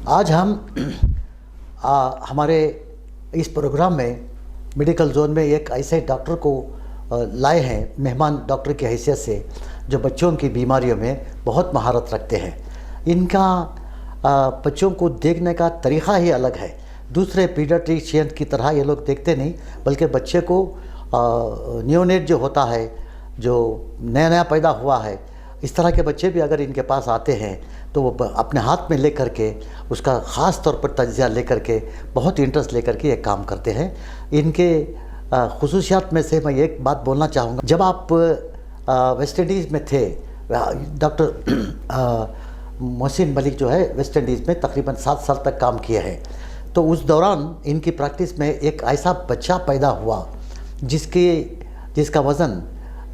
आज हम हमारे इस प्रोग्राम में मेडिकल जोन में एक ऐसे डॉक्टर को लाए हैं, मेहमान डॉक्टर की हैसियत से, जो बच्चों की बीमारियों में बहुत महारत रखते हैं। इनका बच्चों को देखने का तरीक़ा ही अलग है। दूसरे पीडियाट्रिशियन की तरह ये लोग देखते नहीं, बल्कि बच्चे को न्यूनेट जो होता है, जो नया नया पैदा हुआ है, इस तरह के बच्चे भी अगर इनके पास आते हैं तो वो अपने हाथ में लेकर के उसका ख़ास तौर पर तज्ज़िया लेकर के बहुत इंटरेस्ट लेकर के ये काम करते हैं। इनके ख़ुसूसियात में से मैं एक बात बोलना चाहूँगा। जब आप वेस्ट इंडीज़ में थे, डॉक्टर मोहसिन मलिक जो है वेस्ट इंडीज़ में तकरीबन 7 साल तक काम किए हैं, तो उस दौरान इनकी प्रैक्टिस में एक ऐसा बच्चा पैदा हुआ जिसका वज़न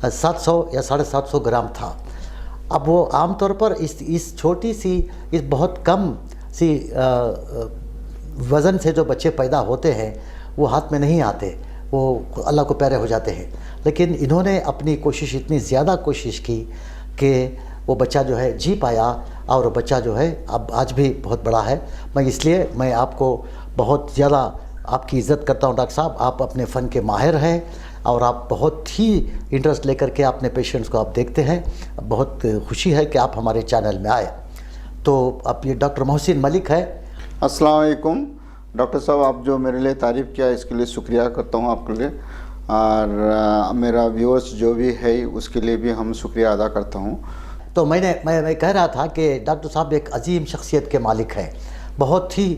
700 या 750 ग्राम था। अब वो आमतौर पर इस छोटी सी, इस बहुत कम सी वज़न से जो बच्चे पैदा होते हैं वो हाथ में नहीं आते, वो अल्लाह को प्यारे हो जाते हैं। लेकिन इन्होंने अपनी कोशिश, इतनी ज़्यादा कोशिश की कि वो बच्चा जो है जी पाया, और वो बच्चा जो है अब आज भी बहुत बड़ा है। मैं आपको बहुत ज़्यादा आपकी इज़्ज़त करता हूँ डॉक्टर साहब। आप अपने फ़न के माहिर हैं और आप बहुत ही इंटरेस्ट लेकर के अपने पेशेंट्स को आप देखते हैं। बहुत खुशी है कि आप हमारे चैनल में आए। तो अब ये डॉक्टर मोहसिन मलिक है। अस्सलाम वालेकुम डॉक्टर साहब, आप जो मेरे लिए तारीफ़ किया इसके लिए शुक्रिया करता हूँ आपके लिए, और मेरा व्यूअर्स जो भी है उसके लिए भी हम शुक्रिया अदा करता हूँ। तो मैं कह रहा था कि डॉक्टर साहब एक अजीम शख्सियत के मालिक हैं, बहुत ही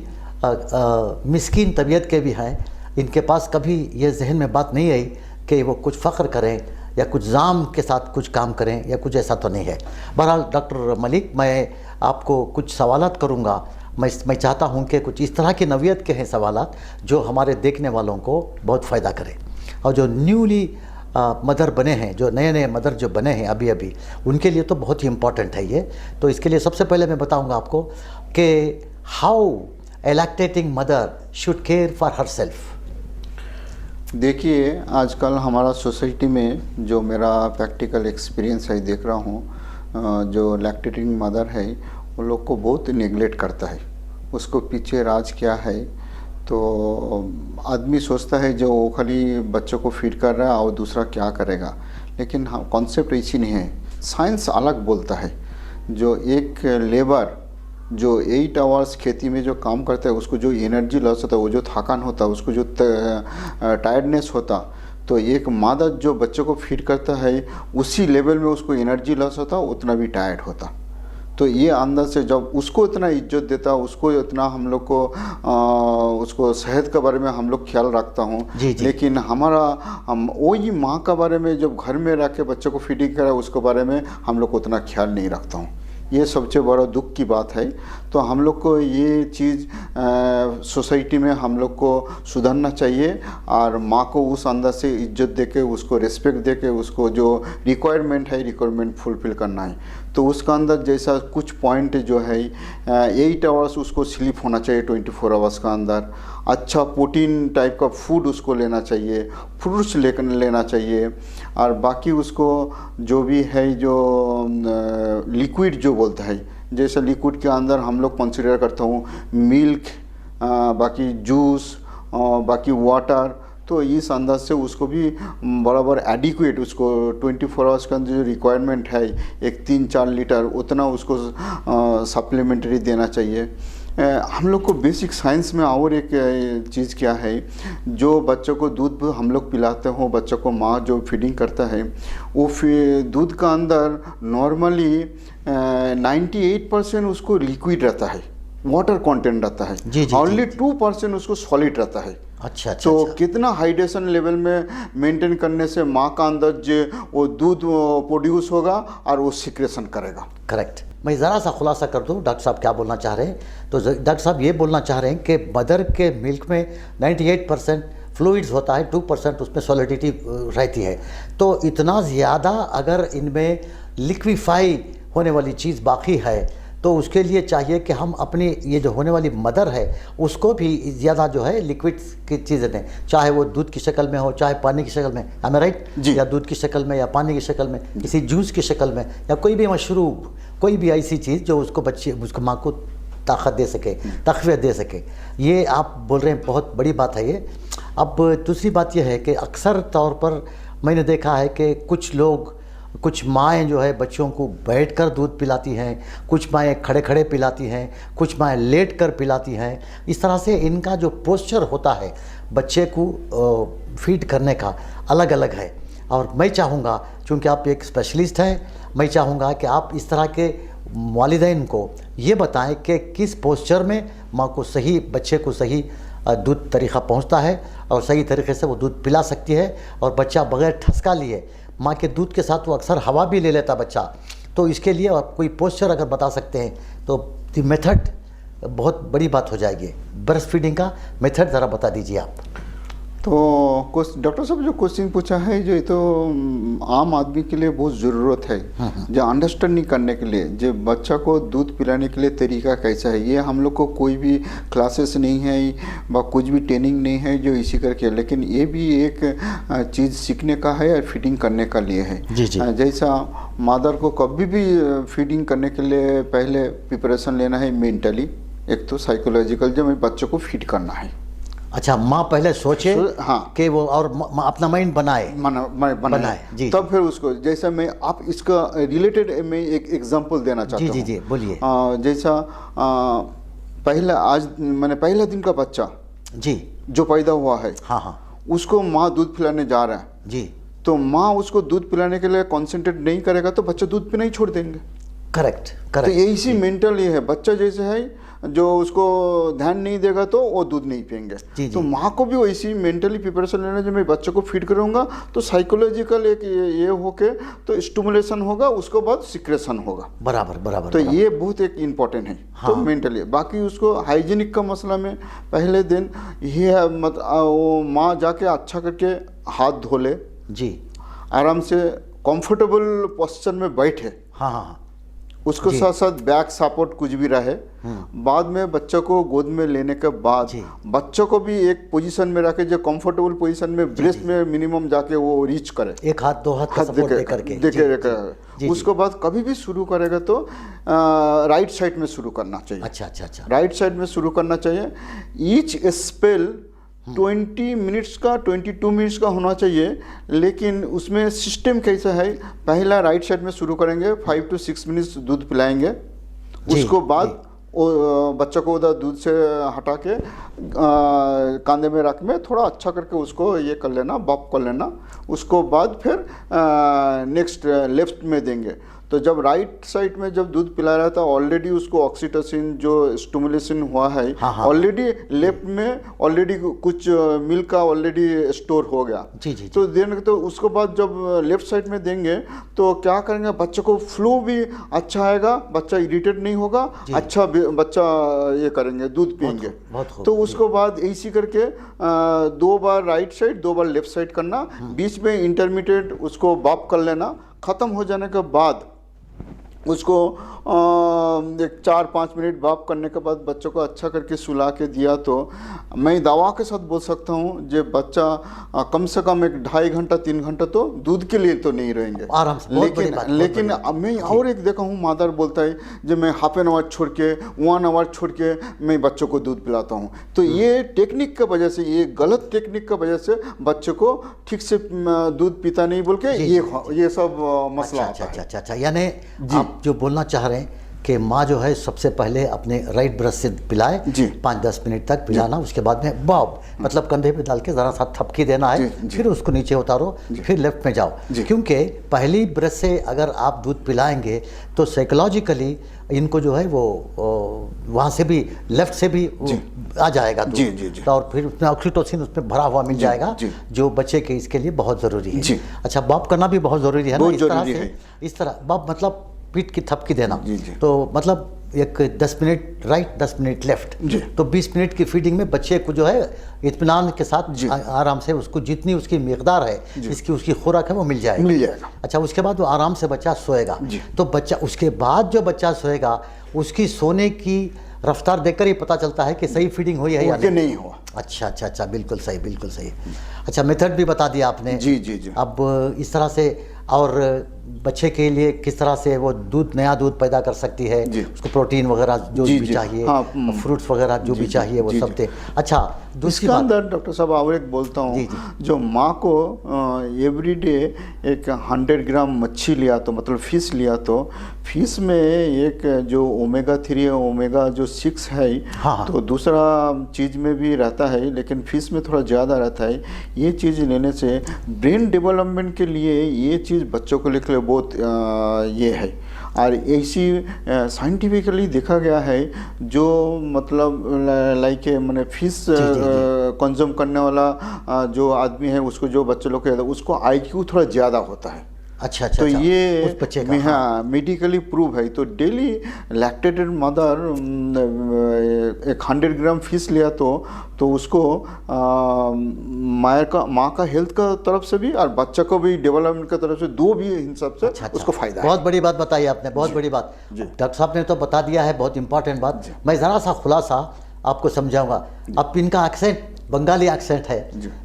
मिस्कीन तबीयत के भी हैं। इनके पास कभी ये जहन में बात नहीं आई कि वो कुछ फ़ख्र करें या कुछ जाम के साथ कुछ काम करें, या कुछ ऐसा तो नहीं है। बहरहाल डॉक्टर मलिक, मैं आपको कुछ सवालात करूँगा। मैं चाहता हूँ कि कुछ इस तरह की नवीयत के हैं सवालात जो हमारे देखने वालों को बहुत फ़ायदा करें, और जो न्यूली मदर बने हैं, जो नए मदर जो बने हैं अभी उनके लिए तो बहुत ही इम्पॉर्टेंट है ये। तो इसके लिए सबसे पहले मैं बताऊँगा आपको कि how a lactating mother should care for her self. देखिए, आजकल हमारा सोसाइटी में जो मेरा प्रैक्टिकल एक्सपीरियंस है देख रहा हूँ, जो लैक्टेटिंग मदर है वो लोग को बहुत निगलेक्ट करता है। उसको पीछे राज क्या है, तो आदमी सोचता है जो वो खाली बच्चों को फीड कर रहा है और दूसरा क्या करेगा, लेकिन हाँ, कॉन्सेप्ट ऐसी नहीं है। साइंस अलग बोलता है। जो एक लेबर जो 8 आवर्स खेती में जो काम करता है, उसको जो एनर्जी लॉस होता है, वो जो थकान होता है, उसको जो टायर्डनेस होता, तो एक मादा जो बच्चों को फीड करता है उसी लेवल में उसको एनर्जी लॉस होता, उतना भी टायर्ड होता। तो ये अंदर से जब उसको इतना इज्जत देता, उसको इतना हम लोग को उसको सेहत के बारे में हम लोग ख्याल रखता हूँ, लेकिन हम वही माँ के बारे में जब घर में रख के बच्चों को फीडिंग करा उसके बारे में हम लोग को उतना ख्याल नहीं रखता हूँ। ये सबसे बड़ा दुख की बात है। तो हम लोग को ये चीज़ सोसाइटी में हम लोग को सुधारना चाहिए, और माँ को उस अंदर से इज्जत देके, उसको रिस्पेक्ट देके, उसको जो रिक्वायरमेंट फुलफ़िल करना है। तो उसका अंदर जैसा कुछ पॉइंट जो है 8 आवर्स उसको स्लीप होना चाहिए, 24 आवर्स का अंदर अच्छा प्रोटीन टाइप का फूड उसको लेना चाहिए, फ्रूट्स लेना चाहिए, और बाकी उसको जो भी है जो लिक्विड जो बोलता है, जैसे लिक्विड के अंदर हम लोग कंसिडर करता हूँ मिल्क, बाकी जूस, बाकी वाटर। तो इस अंदाज से उसको भी बराबर एडिक्वेट, उसको 24 आवर्स के अंदर जो रिक्वायरमेंट है एक 3-4 लीटर उतना उसको सप्लीमेंट्री देना चाहिए। हम लोग को बेसिक साइंस में और एक चीज़ क्या है, जो बच्चों को दूध हम लोग पिलाते हो, बच्चों को माँ जो फीडिंग करता है, वो दूध का अंदर नॉर्मली 98% उसको लिक्विड रहता है, वाटर कंटेंट रहता है, ओनली 2% उसको सॉलिड रहता है। अच्छा। तो कितना हाइड्रेशन लेवल में मेंटेन करने से माँ का अंदर जो वो दूध प्रोड्यूस होगा और वो सिक्रेशन करेगा। करेक्ट। मैं ज़रा सा खुलासा कर दूं, डॉक्टर साहब क्या बोलना चाह रहे हैं। तो डॉक्टर साहब ये बोलना चाह रहे हैं कि मदर के मिल्क में 98% फ्लूइड्स होता है, 2% उसमें सॉलिडिटी रहती है। तो इतना ज़्यादा अगर इनमें लिक्विफाई होने वाली चीज़ बाकी है, तो उसके लिए चाहिए कि हम अपनी ये जो होने वाली मदर है उसको भी ज़्यादा जो है लिक्विड की चीज़ें दें, चाहे वो दूध की शक्ल में हो, चाहे पानी की शक्ल में, am I right? या दूध की शक्ल में, या पानी की शक्ल में, किसी जूस की शक्ल में, या कोई भी मशरूब, कोई भी ऐसी चीज़ जो उसको माँ को ताकत दे सके, तक़वियत दे सके। ये आप बोल रहे हैं, बहुत बड़ी बात है ये। अब दूसरी बात यह है कि अक्सर तौर पर मैंने देखा है कि कुछ लोग, कुछ माएँ जो है बच्चों को बैठकर दूध पिलाती हैं, कुछ माएँ खड़े खड़े पिलाती हैं, कुछ माएँ लेट कर पिलाती हैं। इस तरह से इनका जो पोस्चर होता है बच्चे को फीड करने का अलग अलग है। और मैं चाहूँगा, चूँकि आप एक स्पेशलिस्ट हैं, मैं चाहूँगा कि आप इस तरह के वालिदैन को ये बताएं कि किस पोस्चर में माँ को सही, बच्चे को सही दूध तरीक़ा पहुँचता है और सही तरीके से वो दूध पिला सकती है, और बच्चा बग़ैर ठसका लिए माँ के दूध के साथ वो अक्सर हवा भी ले लेता बच्चा। तो इसके लिए आप कोई पोस्चर अगर बता सकते हैं तो द मेथड बहुत बड़ी बात हो जाएगी। ब्रेस्ट फीडिंग का मेथड ज़रा बता दीजिए आप। तो डॉक्टर साहब जो क्वेश्चन पूछा है, जो ये तो आम आदमी के लिए बहुत ज़रूरत है, जो अंडरस्टैंडिंग करने के लिए, जो बच्चा को दूध पिलाने के लिए तरीका कैसा है। ये हम लोग को कोई भी क्लासेस नहीं है व कुछ भी ट्रेनिंग नहीं है जो इसी करके, लेकिन ये भी एक चीज़ सीखने का है और फीडिंग करने का लिए है। जी जी। जैसा मदर को कभी भी फीडिंग करने के लिए पहले प्रिपरेशन लेना है मेंटली, एक तो साइकोलॉजिकल, जो मैं बच्चों को फीड करना है। अच्छा, माँ पहले सोचे हाँ कि वो, और अपना माइंड बनाए बनाए जी, तब फिर उसको, जैसा मैं आप इसका रिलेटेड मैं एक एग्जांपल देना चाहता हूँ। जी जी जी, बोलिए। जैसा पहला दिन का बच्चा जी जो पैदा हुआ है, हाँ हाँ, उसको माँ दूध पिलाने जा रहा है जी, तो माँ उसको दूध पिलाने के लिए कॉन्सेंट्रेट नहीं करेगा तो बच्चा दूध पीना ही छोड़ देंगे। करेक्ट तो इसी मेंटल ये है, बच्चा जैसे है जो उसको ध्यान नहीं देगा तो वो दूध नहीं पियेंगे। तो माँ को भी वैसी मेंटली प्रिपरेशन लेना, जो मैं बच्चे को फीड करूँगा तो साइकोलॉजिकल एक ये होके तो स्टिमुलेशन होगा, उसके बाद सिक्रेशन होगा। बराबर बराबर। तो ये बहुत एक इम्पॉर्टेंट है। हाँ। तो मेंटली बाकी उसको हाइजीनिक का मसला में पहले दिन ये है, वो माँ जाके अच्छा करके हाथ धो ले जी, आराम से कंफर्टेबल पोस्चर में बैठे। हाँ हाँ, उसको साथ साथ बैक सपोर्ट कुछ भी रहे। बाद में बच्चों को गोद में लेने के बाद बच्चों को भी एक पोजीशन में रखे, जो कंफर्टेबल पोजीशन में ब्रेस्ट में मिनिमम जाके वो रीच करे, एक हाथ दो हाथ का सपोर्ट देके। उसके बाद कभी भी शुरू करेगा तो राइट साइड में शुरू करना चाहिए। अच्छा अच्छा अच्छा, राइट साइड में शुरू करना चाहिए। ईच स्पेल 20 मिनट्स का 22 मिनट्स का होना चाहिए, लेकिन उसमें सिस्टम कैसा है, पहला राइट साइड में शुरू करेंगे, 5 to 6 मिनट्स दूध पिलाएंगे। उसको बाद वो बच्चों को उधर दूध से हटा के कांधे में रख में थोड़ा अच्छा करके उसको ये कर लेना, बॉप कर लेना। उसको बाद फिर नेक्स्ट लेफ्ट में देंगे। तो जब राइट साइड में जब दूध पिला रहा था, ऑलरेडी उसको ऑक्सीटोसिन जो स्टिमुलेशन हुआ है, ऑलरेडी लेफ्ट में ऑलरेडी कुछ मिल्क का ऑलरेडी स्टोर हो गया। जी जी। तो देने तो उसको बाद जब लेफ्ट साइड में देंगे तो क्या करेंगे, बच्चे को फ्लो भी अच्छा आएगा, बच्चा इरिटेट नहीं होगा, अच्छा बच्चा ये करेंगे, दूध पियेंगे। तो उसको बाद ऐसी करके 2 बार राइट साइड 2 बार लेफ्ट साइड करना, बीच में इंटरमीडिएट उसको बॉप कर लेना। ख़त्म हो जाने के बाद उसको एक 4-5 मिनट बॉप करने के बाद बच्चों को अच्छा करके सुला के दिया तो मैं दावा के साथ बोल सकता हूँ जो बच्चा कम से कम 2.5 घंटा 3 घंटा तो दूध के लिए तो नहीं रहेंगे आराम से। लेकिन मैं और एक देखा हूँ, मदर बोलता है जब मैं हाफ एन आवर छोड़ के 1 आवर छोड़ के मैं बच्चों को दूध पिलाता हूँ। तो ये टेक्निक की वजह से, ये गलत टेक्निक की वजह से बच्चे को ठीक से दूध पीता नहीं बोल के ये सब मसला आता है। अच्छा, यानी आप जो बोलना चाह रहे हैं कि माँ जो है सबसे पहले अपने राइट ब्रेस्ट से पिलाए 5-10 मिनट तक पिलाना, उसके बाद में बॉब मतलब कंधे पे डाल के ज़रा सा थपकी देना है, फिर उसको नीचे उतारो, फिर लेफ्ट में जाओ। क्योंकि पहली ब्रेस्ट से अगर आप दूध पिलाएंगे तो साइकोलॉजिकली इनको जो है वो वहाँ से भी लेफ्ट से भी आ जाएगा दूध, और फिर उसमें ऑक्सीटोसिन उसमें भरा हुआ मिल जाएगा जो बच्चे के इसके लिए बहुत ज़रूरी है। अच्छा, बॉब करना भी बहुत ज़रूरी है ना, इस तरह बॉब मतलब पीठ की थपकी देना। तो मतलब एक 10 मिनट राइट 10 मिनट लेफ्ट, तो 20 मिनट की फीडिंग में बच्चे को जो है इत्मीनान के साथ आराम से उसको जितनी उसकी मिकदार है, इसकी उसकी खुराक है वो मिल जाएगा। अच्छा, उसके बाद वो आराम से बच्चा सोएगा। तो बच्चा उसके बाद जो बच्चा सोएगा उसकी सोने की रफ्तार देखकर ही पता चलता है कि सही फीडिंग हुई है या नहीं हुआ। अच्छा, बिल्कुल सही, बिल्कुल सही। अच्छा, मेथड भी बता दिया आपने। जी। अब इस तरह से और बच्चे के लिए किस तरह से वो दूध, नया दूध पैदा कर सकती है, जी। उसको प्रोटीन वगैरह जो जी, भी जी। चाहिए, हाँ, फ्रूट्स वगैरह जो भी चाहिए वो जी, सब जी। दे। अच्छा, दूसरी इसके बात, अंदर डॉक्टर साहब और एक बोलता जी, हूँ, जो माँ को एवरीडे एक 100 ग्राम मच्छी लिया तो मतलब फिश लिया तो फिश में एक जो ओमेगा 3 है, ओमेगा जो 6 है, हाँ, हाँ। तो दूसरा चीज़ में भी रहता है लेकिन फिश में थोड़ा ज़्यादा रहता है। ये चीज़ लेने से ब्रेन डेवलपमेंट के लिए ये चीज़ बच्चों को लेकर बहुत ये है। और ऐसी साइंटिफिकली देखा गया है जो मतलब लाइक मैंने फिश कंज्यूम करने वाला जो आदमी है उसको, जो बच्चे लोग के उसको IQ थोड़ा ज़्यादा होता है। अच्छा अच्छा, तो अच्छा, ये उस बच्चे का, हाँ। हाँ मेडिकली प्रूव है। तो डेली लैक्टेटेड मदर एक 100 ग्राम फिश लिया तो उसको माँ का हेल्थ का तरफ से भी और बच्चा को भी डेवलपमेंट का तरफ से दो भी हिसाब से अच्छा, उसको फायदा है। बहुत बड़ी बात बताई आपने, बहुत बड़ी बात। जी। डॉक्टर साहब ने तो बता दिया है, बहुत इंपॉर्टेंट बात। मैं ज़रा सा खुलासा आपको समझाऊंगा। अब इनका एक्सेंट बंगाली एक्सेंट है,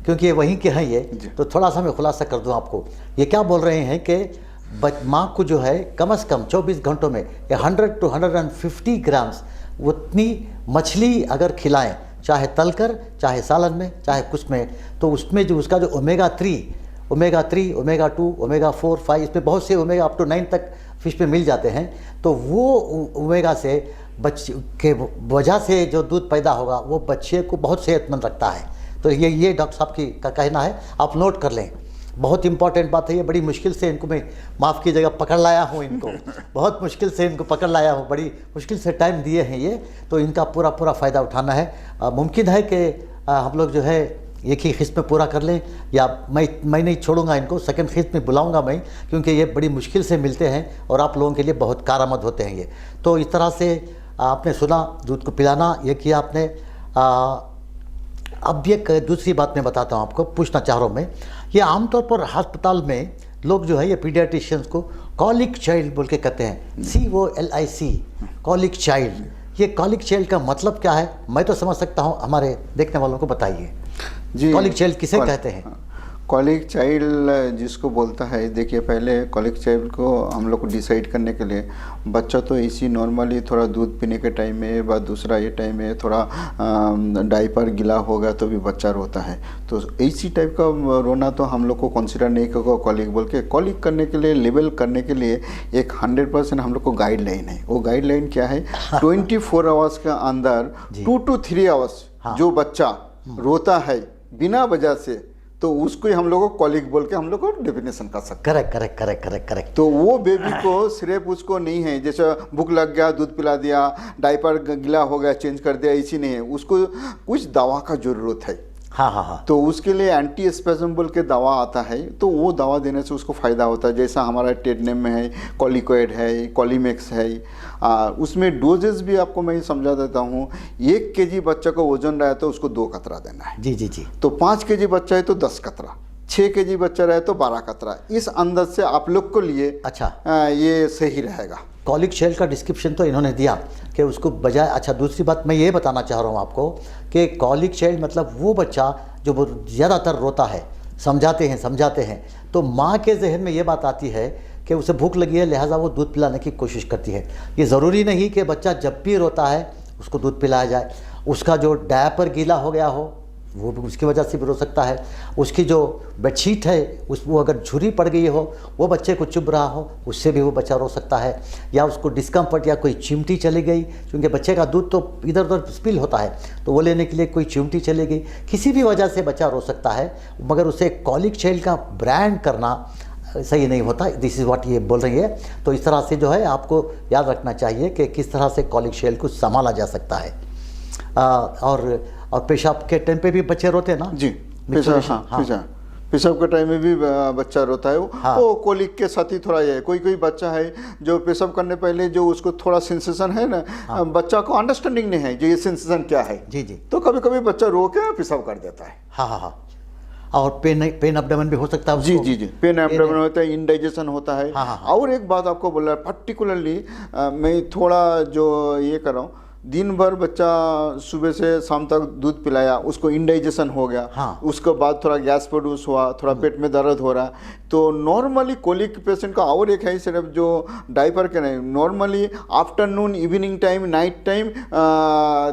क्योंकि ये वहीं के हैं ये, तो थोड़ा सा मैं खुलासा कर दूं आपको। ये क्या बोल रहे हैं कि माँ को जो है कम से कम 24 घंटों में 100 to 150 ग्राम्स उतनी मछली अगर खिलाएं, चाहे तलकर, चाहे सालन में, चाहे कुछ में, तो उसमें जो उसका जो ओमेगा 3, ओमेगा 2, ओमेगा 4, 5, इसमें बहुत से ओमेगा अप टू 9 तक फिश में मिल जाते हैं। तो वो ओमेगा से बच्चे के वजह से जो दूध पैदा होगा वो बच्चे को बहुत सेहतमंद रखता है। तो ये डॉक्टर साहब का कहना है, आप नोट कर लें। बहुत इंपॉर्टेंट बात है ये। बड़ी मुश्किल से इनको मैं, माफ़ कीजिएगा, पकड़ लाया हूँ इनको, बहुत मुश्किल से इनको पकड़ लाया हूँ, बड़ी मुश्किल से टाइम दिए हैं ये, तो इनका पूरा फ़ायदा उठाना है। मुमकिन है कि हम लोग जो है एक ही किस्त में पूरा कर लें, या मैं नहीं छोड़ूंगा इनको, सेकंड किस्त में बुलाऊंगा मैं, क्योंकि ये बड़ी मुश्किल से मिलते हैं और आप लोगों के लिए बहुत कारआमद होते हैं ये। तो इस तरह से आपने सुना, दूध को पिलाना ये किया आपने। अब एक दूसरी बात मैं बताता हूँ आपको, पूछना चाह रहा हूँ मैं। ये आमतौर पर अस्पताल में लोग जो है ये पीडियाट्रिशियंस को कॉलिक चाइल्ड बोल के कहते हैं, COLIC, कॉलिक चाइल्ड। ये कॉलिक चाइल्ड का मतलब क्या है? मैं तो समझ सकता हूँ, हमारे देखने वालों को बताइए जी। कॉलिक चाइल्ड किसे कहते हैं? कॉलिक चाइल्ड जिसको बोलता है, देखिए पहले कॉलिक चाइल्ड को हम लोग को डिसाइड करने के लिए, बच्चा तो इसी नॉर्मली थोड़ा दूध पीने के टाइम में, बाद दूसरा ये टाइम में थोड़ा डायपर गीला होगा तो भी बच्चा रोता है, तो इसी टाइप का रोना तो हम लोग को कंसिडर नहीं करेगा कॉलिक बोल के। कॉलिक करने के लिए, लेवल करने के लिए एक 100% हम लोग को गाइडलाइन है। वो गाइडलाइन क्या है? 24 आवर्स के अंदर 2 to 3 आवर्स जो बच्चा रोता है बिना वजह से, तो उसको हम लोग को कॉलिक बोल के हम लोग को डेफिनेशन कर सकते हैं। करेक्ट। तो वो बेबी को सिर्फ उसको नहीं है जैसे भूख लग गया दूध पिला दिया, डायपर गीला हो गया चेंज कर दिया, इसी नहीं है, उसको कुछ दवा का जरूरत है। हाँ। तो उसके लिए एंटी स्पेजम बोल के दवा आता है, तो वो दवा देने से उसको फ़ायदा होता है। जैसा हमारा टेडनेम में है, कॉलिकोइड है, कॉलीमेक्स है। उसमें डोजेस भी आपको मैं समझा देता हूँ। 1 kg बच्चा को वजन रहा है तो उसको 2 कतरा देना है। जी। तो 5 kg बच्चा है तो 10 कतरा, 6 kg बच्चा रहे तो 12 कतरा। इस अंदाज से आप लोग को लिए अच्छा ये सही रहेगा। कॉलिक चाइल्ड का डिस्क्रिप्शन तो इन्होंने दिया कि उसको बजाय। अच्छा, दूसरी बात मैं ये बताना चाह रहा हूँ आपको कि कॉलिक चाइल्ड मतलब वो बच्चा जो ज़्यादातर रोता है, समझाते हैं तो माँ के जहन में ये बात आती है कि उसे भूख लगी है, लिहाजा वो दूध पिलाने की कोशिश करती है। ये ज़रूरी नहीं कि बच्चा जब भी रोता है उसको दूध पिलाया जाए। उसका जो डायपर गीला हो गया हो वो उसकी वजह से भी रो सकता है। उसकी जो बेडशीट है वो अगर झुरी पड़ गई हो, वो बच्चे को चुभ रहा हो, उससे भी वो बच्चा रो सकता है। या उसको डिस्कम्फर्ट या कोई चिमटी चली गई, क्योंकि बच्चे का दूध तो इधर उधर स्पिल होता है, तो वो लेने के लिए कोई चिमटी चली गई, किसी भी वजह से बच्चा रो सकता है। मगर उसे कॉलिक चाइल्ड का ब्रांड करना सही नहीं होता। दिस इज़ व्हाट ये बोल रही है। तो इस तरह से जो है आपको याद रखना चाहिए कि किस तरह से कॉलिक चाइल्ड को संभाला जा सकता है। और पेशाब के टाइम पे भी बच्चे रोते हैं ना जी। पेशाब के टाइम में भी बच्चा रोता है। वो कॉलिक के साथ ही थोड़ा ये है। कोई बच्चा है जो पेशाब करने पहले जो उसको थोड़ा सेंसेशन है ना, बच्चा को अंडरस्टैंडिंग नहीं है जो ये सेंसेशन क्या है। जी। तो कभी कभी बच्चा रो के पेशाब कर देता है। हाँ। और पेन एब्डोमेन भी हो सकता है उसको। जी। पेन एब्डोमेन होता है, इंडाइजेशन होता है। और एक बात आपको बोल रहा है, पर्टिकुलरली मैं थोड़ा जो ये कर रहा हूँ, दिन भर बच्चा सुबह से शाम तक दूध पिलाया, उसको इंडाइजेशन हो गया। उसके बाद थोड़ा गैस प्रोड्यूस हुआ, थोड़ा पेट में दर्द हो रहा है, तो नॉर्मली कोलिक पेशेंट का और एक है सिर्फ जो डायपर के नहीं, normally afternoon, evening time, night time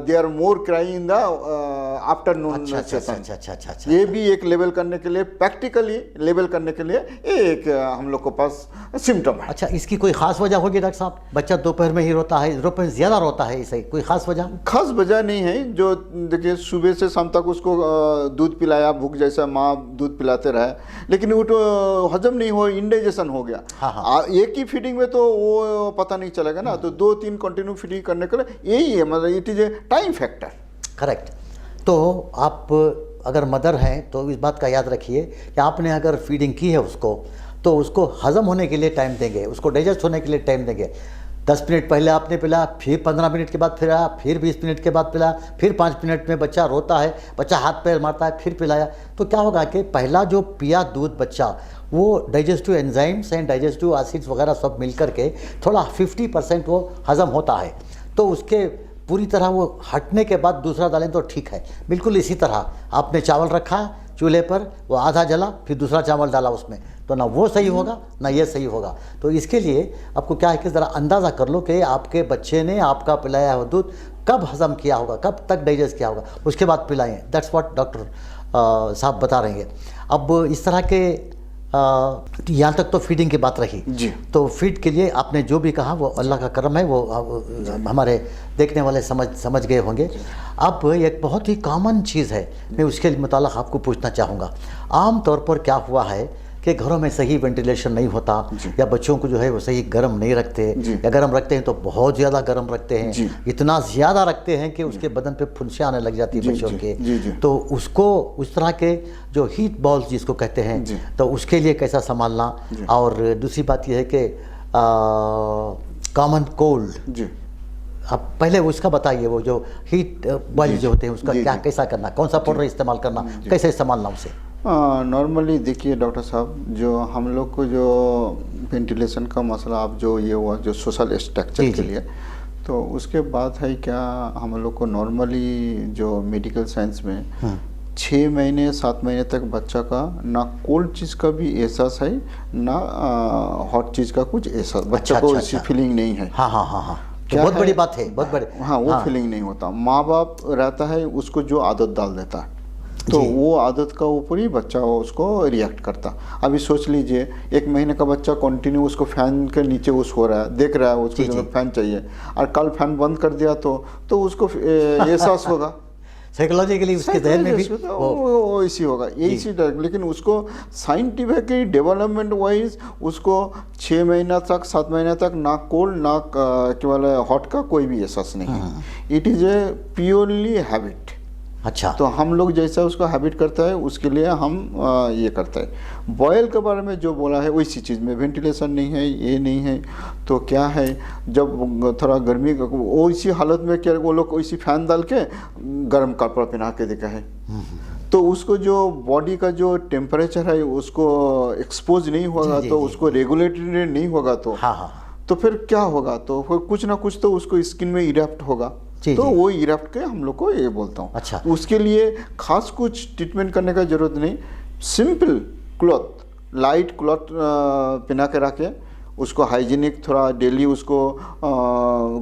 they are more crying in the afternoon अच्छा अच्छा सेशन। अच्छा अच्छा अच्छा अच्छा। ये भी एक लेवल करने के लिए, प्रैक्टिकली लेवल करने के लिए ये एक हम लोग के पास सिम्टम है। अच्छा, इसकी कोई खास वजह होगी डॉक्टर साहब? बच्चा दोपहर में ही रोता है, दोपहर में ज़्यादा रोता है, इसे कोई खास वजह? खास वजह नहीं है। जो देखिए सुबह से शाम तक उसको दूध पिलाया, भूख जैसा माँ दूध पिलाते रहे, लेकिन वो तो हजम नहीं हो, इंडाइजेशन हो गया। हाँ, हाँ। एक ही फीडिंग में तो वो पता नहीं चलेगा ना, तो 2-3 कंटिन्यू फीडिंग करने के लिए यही है, मतलब it is a time factor. Correct. तो आप अगर मदर हैं तो इस बात का याद रखिए कि आपने अगर फीडिंग की है उसको, तो उसको हजम होने के लिए टाइम देंगे, उसको डाइजेस्ट होने के लिए टाइम देंगे। 10 मिनट पहले आपने पिलाया, फिर 15 मिनट के बाद पिलाया, फिर 20 मिनट के बाद पिलाया, फिर 5 मिनट में बच्चा रोता है, बच्चा हाथ पैर मारता है, फिर पिलाया। तो क्या होगा कि पहला जो पिया दूध बच्चा, वो digestive enzymes and digestive acids वगैरह सब मिल कर के थोड़ा 50% वो हजम होता है। तो उसके पूरी तरह वो हटने के बाद दूसरा डालें तो ठीक है। बिल्कुल इसी तरह आपने चावल रखा चूल्हे पर, वो आधा जला, फिर दूसरा चावल डाला उसमें, तो ना वो सही होगा ना ये सही होगा। तो इसके लिए आपको क्या है कि ज़रा अंदाज़ा कर लो कि आपके बच्चे ने आपका पिलाया हुआ दूध कब हजम किया होगा, कब तक डाइजेस्ट किया होगा, उसके बाद पिलाएं। दैट्स व्हाट डॉक्टर साहब बता रहे हैं। अब इस तरह के यहाँ तक तो फीडिंग की बात रही जी। तो फीड के लिए आपने जो भी कहा वो अल्लाह का करम है, वो हमारे देखने वाले समझ गए होंगे। अब एक बहुत ही कॉमन चीज़ है, मैं उसके मुताल्लिक़ आपको पूछना चाहूँगा। आम तौर पर क्या हुआ है कि घरों में सही वेंटिलेशन नहीं होता, या बच्चों को जो है वो सही गर्म नहीं रखते, या गर्म रखते हैं तो बहुत ज़्यादा गर्म रखते हैं, इतना ज़्यादा रखते हैं कि उसके बदन पे फुंसियाँ आने लग जाती है बच्चों के। तो उसको उस तरह के जो हीट बॉल्स जिसको कहते हैं, तो उसके लिए कैसा संभालना। और दूसरी बात यह है कि कॉमन कोल्ड, आप पहले उसका बताइए, वो जो हीट बॉल जो होते हैं उसका क्या कैसा करना, कौन सा पाउडर इस्तेमाल करना, कैसे इस्तेमाल उसे? नॉर्मली देखिए डॉक्टर साहब, जो हम लोग को जो वेंटिलेशन का मसला, आप जो ये हुआ जो सोशल स्ट्रक्चर के लिए, तो उसके बाद है क्या, हम लोग को नॉर्मली जो मेडिकल साइंस में 6 महीने 7 महीने तक बच्चा का ना कोल्ड चीज़ का भी एहसास है, ना हॉट चीज़ का कुछ एहसास, बच्चा को ऐसी फीलिंग नहीं है। हाँ हाँ हाँ हाँ, तो बहुत बड़ी बात है, बहुत बड़ी। हाँ, वो फीलिंग नहीं होता। माँ बाप रहता है उसको जो आदत डाल देता है, तो वो आदत का ऊपर ही बच्चा उसको रिएक्ट करता। अभी सोच लीजिए 1 महीने का बच्चा कंटिन्यू उसको फैन के नीचे उस हो रहा है, देख रहा है उसको जो फैन चाहिए, और कल फैन बंद कर दिया तो उसको एहसास होगा, साइकोलॉजिकली उसके जहन में भी वो इसी होगा, इसी। लेकिन उसको साइंटिफिकली डेवलपमेंट वाइज उसको 6 महीना तक 7 महीने तक ना कोल्ड ना केवल हॉट का कोई भी एहसास नहीं है। It is a purely habit. अच्छा, तो हम लोग जैसा उसको हैबिट करता है उसके लिए हम ये करता है। बॉयल के बारे में जो बोला है वैसी चीज़ में वेंटिलेशन नहीं है, ये नहीं है, तो क्या है, जब थोड़ा गर्मी वो इसी हालत में क्या वो लोग वैसी फैन डाल के गर्म कपड़ा पहना के देखा है, तो उसको जो बॉडी का जो टेम्परेचर है उसको एक्सपोज नहीं होगा, तो उसको रेगुलेटरी नहीं होगा, तो फिर क्या होगा, तो फिर कुछ ना कुछ तो उसको स्किन में इरेप्ट होगा। तो वो इरेप्ट के हम लोग को ये बोलता हूँ। अच्छा, उसके लिए खास कुछ ट्रीटमेंट करने का जरूरत नहीं, सिंपल क्लॉथ, लाइट क्लॉथ पहना के रखे, उसको हाइजीनिक थोड़ा डेली उसको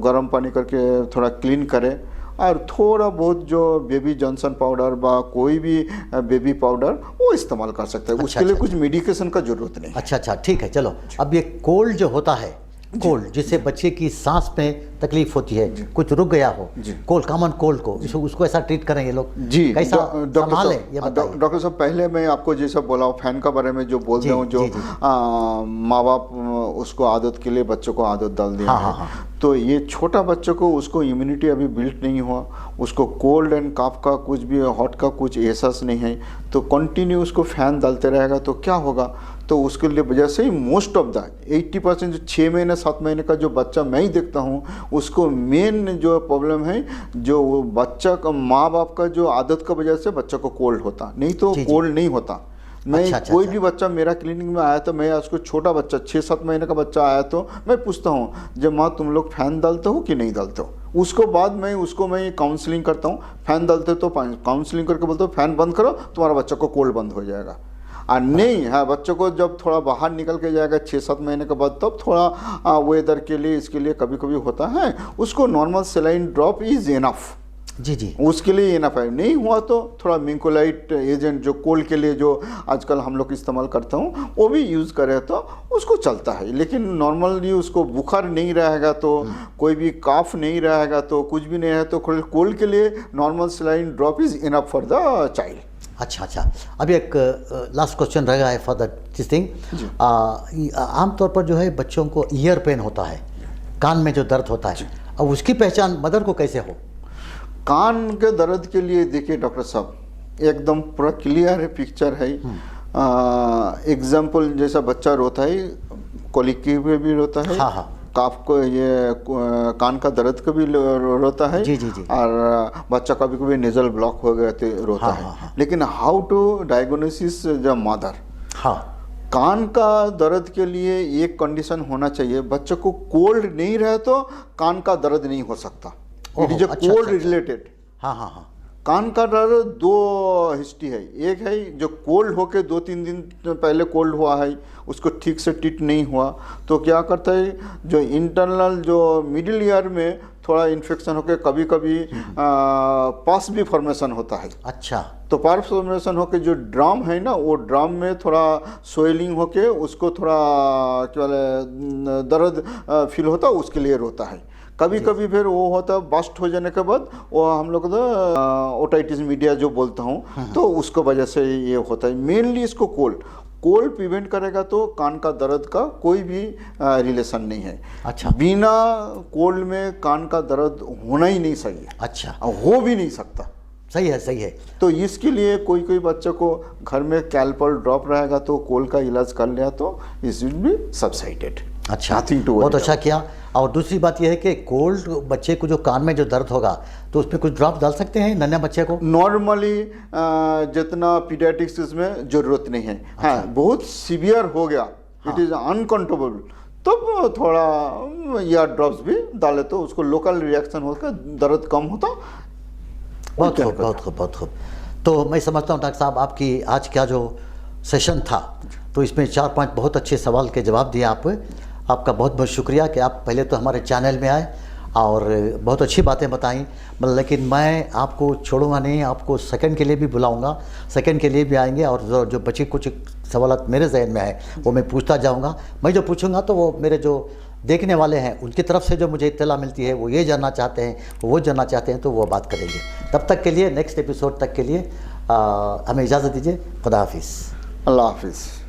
गर्म पानी करके थोड़ा क्लीन करे, और थोड़ा बहुत जो बेबी जॉनसन पाउडर बा कोई भी बेबी पाउडर वो इस्तेमाल कर सकते हैं। उसके लिए कुछ मेडिकेशन का जरूरत नहीं। अच्छा, ठीक है। चलो, अब ये कोल्ड जो होता है, कोल्ड जिससे बच्चे की सांस में तकलीफ होती है, कुछ रुक गया हो, कोल्ड, कॉमन कोल्ड को, उसको ऐसा ट्रीट करें ये लोग जी, कैसा संभालें ये बताइए। डॉक्टर साहब, पहले मैं आपको जैसा बोला फैन का बारे में जो बोलते हूँ, जो माँ बाप उसको आदत के लिए बच्चों को आदत डाल दिया है, तो ये छोटा बच्चों को उसको इम्यूनिटी अभी बिल्ट नहीं हुआ, उसको कोल्ड एंड काफ का कुछ भी हॉट का कुछ एहसास नहीं है, तो कंटिन्यू उसको फैन डालते रहेगा तो क्या होगा, तो उसके लिए वजह से ही मोस्ट ऑफ द 80% जो 6 महीने 7 महीने का जो बच्चा मैं ही देखता हूँ, उसको मेन जो प्रॉब्लम है, जो बच्चा का माँ बाप का जो आदत का वजह से बच्चा को कोल्ड होता, नहीं तो कोल्ड नहीं होता। मैं कोई भी बच्चा मेरा क्लिनिक में आया तो मैं उसको, छोटा बच्चा 6-7 महीने का बच्चा आया तो मैं पूछता हूँ, जब माँ तुम लोग फैन डालते हो कि नहीं डालते हो, उसको बाद मैं उसको मैं काउंसलिंग करता हूँ। फैन डालते तो काउंसलिंग करके बोलता हूँ फैन बंद करो, तुम्हारा बच्चा को कोल्ड बंद हो जाएगा। और नहीं, हाँ, बच्चों को जब थोड़ा बाहर निकल के जाएगा 6-7 महीने के बाद, तब थोड़ा वेदर के लिए इसके लिए कभी कभी होता है, उसको normal saline drop is enough. जी जी। उसके लिए इनफ है। नहीं हुआ तो थोड़ा मिंकोलाइट एजेंट जो कोल्ड के लिए जो आजकल हम लोग इस्तेमाल करता हूँ वो भी यूज़ करें तो उसको चलता है। लेकिन नॉर्मली उसको बुखार नहीं रहेगा तो, कोई भी काफ नहीं रहेगा तो, कुछ भी नहीं है तो कोल्ड के लिए normal saline drop is enough for the child. अच्छा अच्छा, अभी एक लास्ट क्वेश्चन रहेगा है फॉर द दिस थिंग। आमतौर पर जो है बच्चों को ईयर पेन होता है, कान में जो दर्द होता है, अब उसकी पहचान मदर को कैसे हो? कान के दर्द के लिए देखिए डॉक्टर साहब, एकदम पूरा क्लियर है, पिक्चर है। एग्जाम्पल जैसा बच्चा रोता है, कोलिकी में भी रोता है, हाँ हाँ, काफ को ये कान का दर्द का भी रोता है। जी जी जी। और बच्चा कभी कभी नेजल ब्लॉक हो गया तो रोता हाँ, है। हाँ, हाँ। लेकिन how to diagnosis the mother? हाँ कान का दर्द के लिए एक कंडीशन होना चाहिए, बच्चे को कोल्ड नहीं रहे तो कान का दर्द नहीं हो सकता। इट इज ए अच्छा, कोल्ड अच्छा। रिलेटेड। हाँ हाँ हाँ, कान का दर्द दो हिस्ट्री है। एक है जो कोल्ड होके 2-3 दिन पहले कोल्ड हुआ है, उसको ठीक से ट्रीट नहीं हुआ तो क्या करता है, जो इंटरनल जो मिडिल ईयर में थोड़ा इन्फेक्शन होके कभी कभी पस भी फॉर्मेशन होता है। अच्छा, तो पार्स फॉर्मेशन होके जो ड्रम है ना, वो ड्रम में थोड़ा सोइलिंग होके उसको थोड़ा क्या बोले दर्द फील होता है, उसके लिए रोता है। कभी कभी फिर वो होता है बस्ट हो जाने के बाद, वो हम लोग ओटाइटिस मीडिया जो बोलता हूँ, तो उसको वजह से ये होता है। मेनली इसको कोल्ड प्रिवेंट करेगा तो कान का दर्द का कोई भी रिलेशन नहीं है। अच्छा। बिना कोल्ड में कान का दर्द होना ही नहीं सही है, अच्छा, हो भी नहीं सकता। सही है सही है। तो इसके लिए कोई बच्चे को घर में कैल्पल ड्रॉप रहेगा तो कोल्ड का इलाज कर लिया तो इट विल बी सबसाइडेड। अच्छा, Nothing to worry बहुत अच्छा किया। और दूसरी बात यह है कि कोल्ड बच्चे को जो कान में जो दर्द होगा तो उसमें कुछ ड्रॉप डाल सकते हैं नन्हे बच्चे को? नॉर्मली जितना पीडियाट्रिक्स में जरूरत नहीं है। हाँ, बहुत सीवियर हो गया, इट इज़ अनकंट्रोलेबल, तब थोड़ा ईयर ड्रॉप्स भी डाले तो उसको लोकल रिएक्शन होकर दर्द कम होता। बहुत खूब बहुत खूब बहुत खूब। तो मैं समझता हूँ डॉक्टर साहब, आपकी आज का जो सेशन था तो इसमें 4-5 बहुत अच्छे सवाल के जवाब दिए आपका बहुत बहुत शुक्रिया कि आप पहले तो हमारे चैनल में आए और बहुत अच्छी बातें बताई। मतलब लेकिन मैं आपको छोड़ूंगा नहीं, आपको सेकंड के लिए भी बुलाऊंगा, सेकंड के लिए भी आएंगे और जो बची कुछ सवाल मेरे जहन में है वो मैं पूछता जाऊंगा। मैं जो पूछूंगा तो वो मेरे जो देखने वाले हैं उनकी तरफ से जो मुझे इत्तला मिलती है वो ये जानना चाहते हैं, वो जानना चाहते हैं, तो वो बात करेंगे। तब तक के लिए, नेक्स्ट एपिसोड तक के लिए हमें इजाज़त दीजिए। खुदा हाफिज़। अल्लाह हाफिज़।